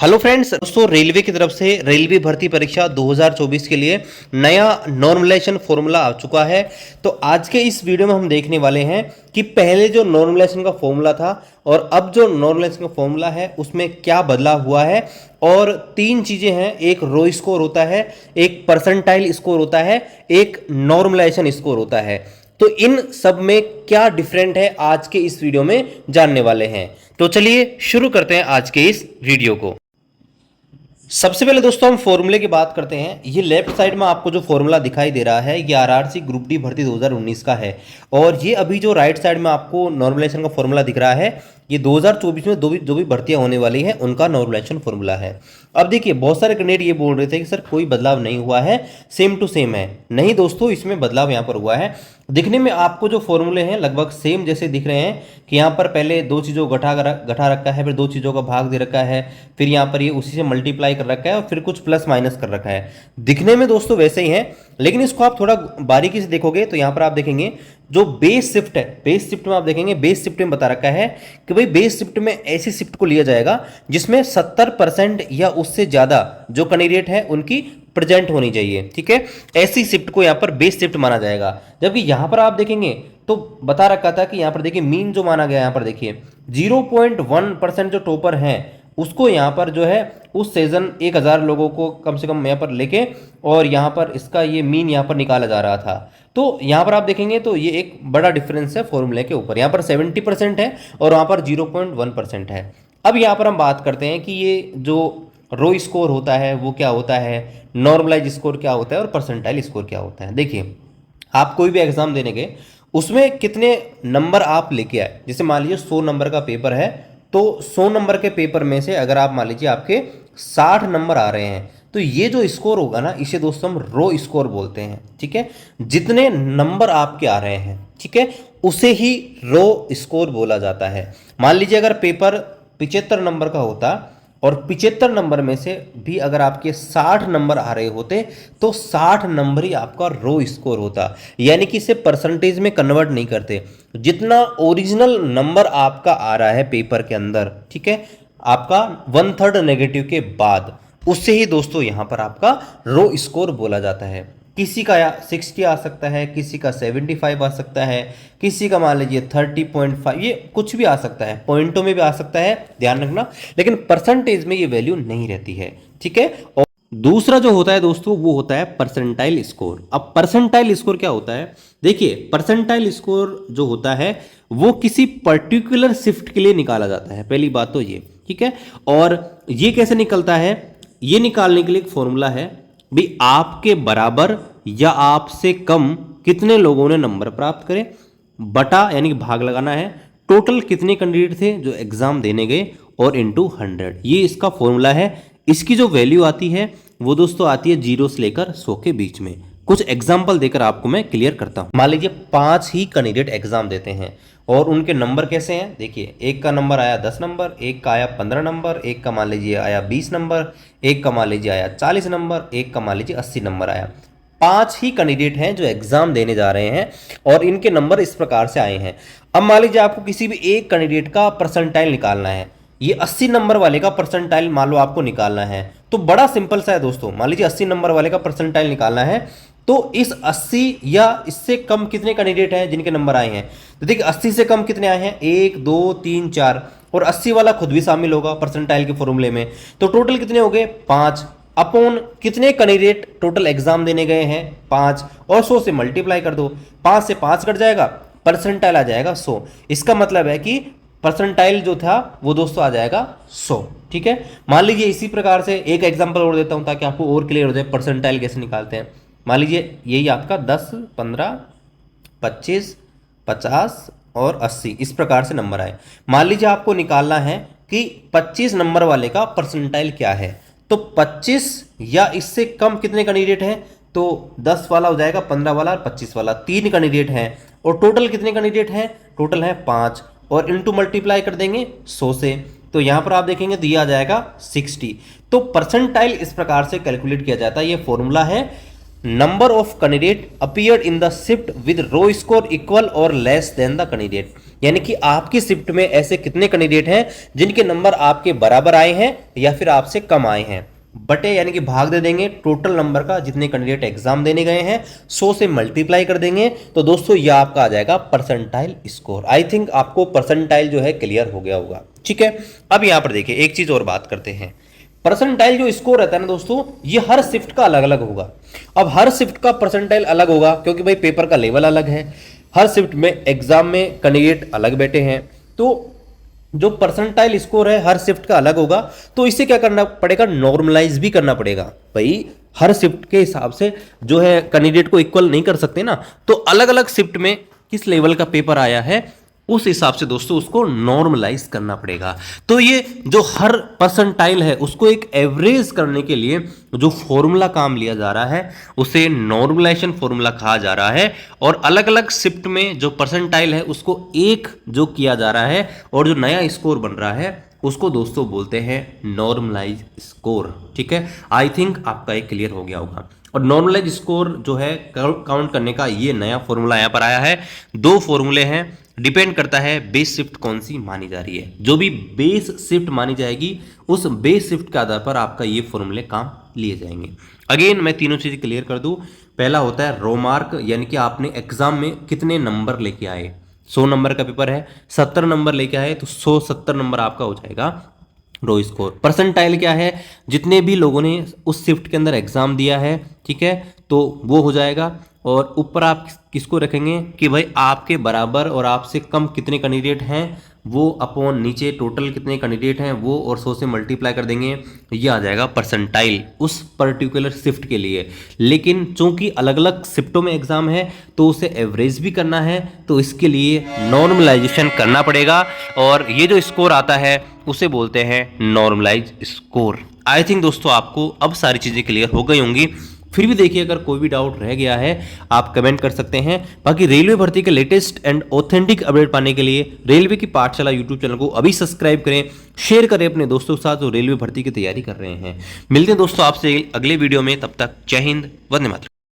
Hello friends, दोस्तों railway की तरफ से रेलवे भर्ती परीक्षा 2024 के लिए नया नॉर्मलाइजेशन फॉर्मूला आ चुका है। तो आज के इस वीडियो में हम देखने वाले हैं कि पहले जो नॉर्मलाइजेशन का फॉर्मूला था और अब जो नॉर्मलाइजेशन का फॉर्मूला है उसमें क्या बदलाव हुआ है। और तीन चीजें हैं, एक रो स्कोर होता है, एक परसेंटाइल स्कोर होता है, एक नॉर्मलाइजेशन स्कोर होता है। तो इन सब में क्या डिफरेंट है आज के इस वीडियो में जानने वाले हैं। तो चलिए शुरू करते हैं आज के इस वीडियो को। सबसे पहले दोस्तों हम फॉर्मूले की बात करते हैं। ये लेफ्ट साइड में आपको जो फॉर्मूला दिखाई दे रहा है ये आरआरसी ग्रुप डी भर्ती 2019 का है। और ये अभी जो राइट साइड में आपको नॉर्मलाइजेशन का फॉर्मूला दिख रहा है ये 2024 में जो भी भर्तियां होने वाली हैं उनका नॉर्मलाइजेशन फॉर्मूला है। अब देखिए बहुत सारे कैंडिडेट ये बोल रहे थे कि सर कोई बदलाव नहीं हुआ है, सेम टू सेम है। नहीं दोस्तों, इसमें बदलाव यहाँ पर हुआ है। दिखने में आपको जो फॉर्मूले हैं लगभग सेम जैसे दिख रहे हैं कि यहाँ पर पहले दो चीज़ों को घटा रखा है, फिर दो चीज़ों का भाग दे रखा है, फिर यहाँ पर ये उसी से मल्टीप्लाई कर रखा है और फिर कुछ प्लस माइनस कर रखा है। दिखने में दोस्तों वैसे ही है, लेकिन इसको आप थोड़ा बारीकी से देखोगे तो यहाँ पर आप देखेंगे जो बेस शिफ्ट है, बेस शिफ्ट में आप देखेंगे बेस शिफ्ट में बता रखा है कि भाई बेस शिफ्ट में ऐसी शिफ्ट को लिया जाएगा जिसमें 70% या उससे ज्यादा जो कैंडिडेट है उनकी प्रेजेंट होनी चाहिए। ठीक है, ऐसी शिफ्ट को यहाँ पर बेस शिफ्ट माना जाएगा। जबकि यहाँ पर आप देखेंगे तो बता रखा था कि यहाँ पर देखिए मीन जो माना गया, यहाँ पर देखिए 0.1% जो टॉपर हैं उसको यहाँ पर जो है उस सीजन 1000 लोगों को कम से कम यहाँ पर लेके और यहाँ पर इसका ये मीन यहाँ पर निकाला जा रहा था। तो यहाँ पर आप देखेंगे तो ये एक बड़ा डिफरेंस है फॉर्मूले के ऊपर। यहाँ पर 70% है और वहाँ पर 0.1% है। अब यहाँ पर हम बात करते हैं कि ये जो रो स्कोर होता है वो क्या होता है, नॉर्मलाइज स्कोर क्या होता है और परसेंटाइल स्कोर क्या होता है। देखिए आप कोई भी एग्जाम देने के उसमें कितने नंबर आप लेके आए। जैसे मान लीजिए 100 नंबर का पेपर है तो 100 नंबर के पेपर में से अगर आप मान लीजिए आपके 60 नंबर आ रहे हैं तो ये जो स्कोर होगा ना इसे दोस्तों हम रो स्कोर बोलते हैं। ठीक है, जितने नंबर आपके आ रहे हैं, ठीक है, उसे ही रो स्कोर बोला जाता है। मान लीजिए अगर पेपर 75 नंबर का होता और 75 नंबर में से भी अगर आपके 60 नंबर आ रहे होते तो 60 नंबर ही आपका रो स्कोर होता। यानी कि इसे परसेंटेज में कन्वर्ट नहीं करते, जितना ओरिजिनल नंबर आपका आ रहा है पेपर के अंदर, ठीक है, आपका 1/3 नेगेटिव के बाद, उससे ही दोस्तों यहां पर आपका रो स्कोर बोला जाता है। किसी का 60 आ सकता है, किसी का 75 आ सकता है, किसी का मान लीजिए 30.5, ये कुछ भी आ सकता है, पॉइंटों में भी आ सकता है, ध्यान रखना। लेकिन परसेंटेज में ये वैल्यू नहीं रहती है। ठीक है, और दूसरा जो होता है दोस्तों वो होता है परसेंटाइल स्कोर। अब परसेंटाइल स्कोर क्या होता है, देखिए परसेंटाइल स्कोर जो होता है वो किसी पर्टिकुलर शिफ्ट के लिए निकाला जाता है। पहली बात तो ये, ठीक है। और ये कैसे निकलता है, ये निकालने के लिए एक फॉर्मूला है भी आपके बराबर या आपसे कम कितने लोगों ने नंबर प्राप्त करे बटा, यानी कि भाग लगाना है टोटल कितने कैंडिडेट थे जो एग्जाम देने गए और इनटू 100। ये इसका फॉर्मूला है। इसकी जो वैल्यू आती है वो दोस्तों आती है 0 से लेकर 100 के बीच में। कुछ एग्जाम्पल देकर आपको मैं क्लियर करता हूं। मान लीजिए 5 ही कैंडिडेट एग्जाम देते हैं और उनके नंबर कैसे हैं। देखिए एक का नंबर आया 10 नंबर, एक का आया 15 नंबर, एक का मान लीजिए आया 20 नंबर, एक का मान लीजिए आया 40 नंबर, एक का मान लीजिए 80 नंबर आया। 5 ही कैंडिडेट हैं जो एग्जाम देने जा रहे हैं और इनके नंबर इस प्रकार से आए हैं। अब मान लीजिए आपको किसी भी एक कैंडिडेट का परसेंटाइल निकालना है। ये 80 नंबर वाले का परसेंटाइल मान लो आपको निकालना है तो बड़ा सिंपल सा है दोस्तों। मान लीजिए 80 नंबर वाले का परसेंटाइल निकालना है तो इस 80 या इससे कम कितने कैंडिडेट हैं जिनके नंबर आए हैं। तो देखिए 80 से कम कितने आए हैं, 1 2 3 4, और 80 वाला खुद भी शामिल होगा परसेंटाइल के फॉर्मूले में। तो टोटल कितने हो गए 5 अपॉन कितने कैंडिडेट टोटल एग्जाम देने गए हैं 5, और 100 से मल्टीप्लाई कर दो, 5 से 5 कट जाएगा, परसेंटाइल आ जाएगा 100। इसका मतलब है कि परसेंटाइल जो था वो दोस्तों आ जाएगा 100। ठीक है, मान लीजिए इसी प्रकार से एक एग्जांपल और देता हूं ताकि आपको और क्लियर हो जाए परसेंटाइल कैसे निकालते हैं। मान लीजिए यही आपका 10 15 25 50 और 80 इस प्रकार से नंबर आए। मान लीजिए आपको निकालना है कि 25 नंबर वाले का परसेंटाइल क्या है। तो 25 या इससे कम कितने कैंडिडेट हैं, तो 10 वाला हो जाएगा, 15 वाला और 25 वाला, 3 कैंडिडेट हैं। और टोटल कितने कैंडिडेट हैं, टोटल है 5, और इनटू मल्टीप्लाई कर देंगे 100 से। तो यहां पर आप देखेंगे तो ये आ जाएगा 60। तो परसेंटाइल इस प्रकार से कैलकुलेट किया जाता है। ये फॉर्मूला है number of candidate appeared in the shift with raw score equal और लेस देन द कैंडिडेट, यानी कि आपकी शिफ्ट में ऐसे कितने कैंडिडेट हैं जिनके नंबर आपके बराबर आए हैं या फिर आपसे कम आए हैं, बटे यानी कि भाग दे देंगे टोटल नंबर का, जितने कैंडिडेट एग्जाम देने गए हैं 100 से मल्टीप्लाई कर देंगे, तो दोस्तों यह आपका आ जाएगा परसेंटाइल स्कोर। आई थिंक आपको परसेंटाइल जो है क्लियर हो गया होगा, ठीक है। अब यहां पर देखिए एक चीज और बात करते हैं, परसेंटाइल जो स्कोर रहता है ना दोस्तों, ये हर शिफ्ट का अलग अलग होगा। अब हर शिफ्ट का परसेंटाइल अलग होगा क्योंकि भाई पेपर का लेवल अलग है, हर शिफ्ट में एग्जाम में कैंडिडेट अलग बैठे हैं, तो जो परसेंटाइल स्कोर है हर शिफ्ट का अलग होगा। तो इसे क्या करना पड़ेगा, नॉर्मलाइज भी करना पड़ेगा। भाई हर शिफ्ट के हिसाब से जो है कैंडिडेट को इक्वल नहीं कर सकते ना, तो अलग अलग शिफ्ट में किस लेवल का पेपर आया है उस हिसाब से दोस्तों उसको नॉर्मलाइज करना पड़ेगा। तो ये जो हर परसेंटाइल है उसको एक एवरेज करने के लिए जो फॉर्मूला काम लिया जा रहा है उसे नॉर्मलाइजेशन फॉर्मूला कहा जा रहा है, और अलग अलग शिफ्ट में जो परसेंटाइल है उसको एक जो किया जा रहा है और जो नया स्कोर बन रहा है उसको दोस्तों बोलते हैं नॉर्मलाइज स्कोर, ठीक है। आई थिंक आपका एक क्लियर हो गया होगा। और नॉर्मलाइज स्कोर जो है काउंट करने का ये नया फॉर्मूला यहाँ पर आया है। दो फॉर्मूले हैं, डिपेंड करता है बेस शिफ्ट कौन सी मानी जा रही है। जो भी बेस शिफ्ट मानी जाएगी उस बेस शिफ्ट के आधार पर आपका ये फॉर्मूले काम लिए जाएंगे। अगेन मैं तीनों चीज़ें क्लियर कर दूं। पहला होता है रो मार्क, यानी कि आपने एग्जाम में कितने नंबर लेके आए। 100 नंबर का पेपर है, 70 नंबर लेके आए तो 170 नंबर आपका हो जाएगा रो स्कोर। परसेंटाइल क्या है, जितने भी लोगों ने उस शिफ्ट के अंदर एग्जाम दिया है, ठीक है, तो वो हो जाएगा। और ऊपर आप किसको रखेंगे कि भाई आपके बराबर और आपसे कम कितने कैंडिडेट हैं वो अपॉन नीचे टोटल कितने कैंडिडेट हैं वो, और 100 से मल्टीप्लाई कर देंगे, ये आ जाएगा परसेंटाइल उस पर्टिकुलर शिफ्ट के लिए। लेकिन चूंकि अलग अलग शिफ्टों में एग्जाम है तो उसे एवरेज भी करना है, तो इसके लिए नॉर्मलाइजेशन करना पड़ेगा, और ये जो स्कोर आता है उसे बोलते हैं नॉर्मलाइज स्कोर। आई थिंक दोस्तों आपको अब सारी चीज़ें क्लियर हो गई होंगी। फिर भी देखिए अगर कोई भी डाउट रह गया है आप कमेंट कर सकते हैं। बाकी रेलवे भर्ती के लेटेस्ट एंड ऑथेंटिक अपडेट पाने के लिए रेलवे की पाठशाला यूट्यूब चैनल को अभी सब्सक्राइब करें, शेयर करें अपने दोस्तों के साथ जो रेलवे भर्ती की तैयारी कर रहे हैं। मिलते हैं दोस्तों आपसे अगले वीडियो में, तब तक जय हिंद, वंदे मातरम।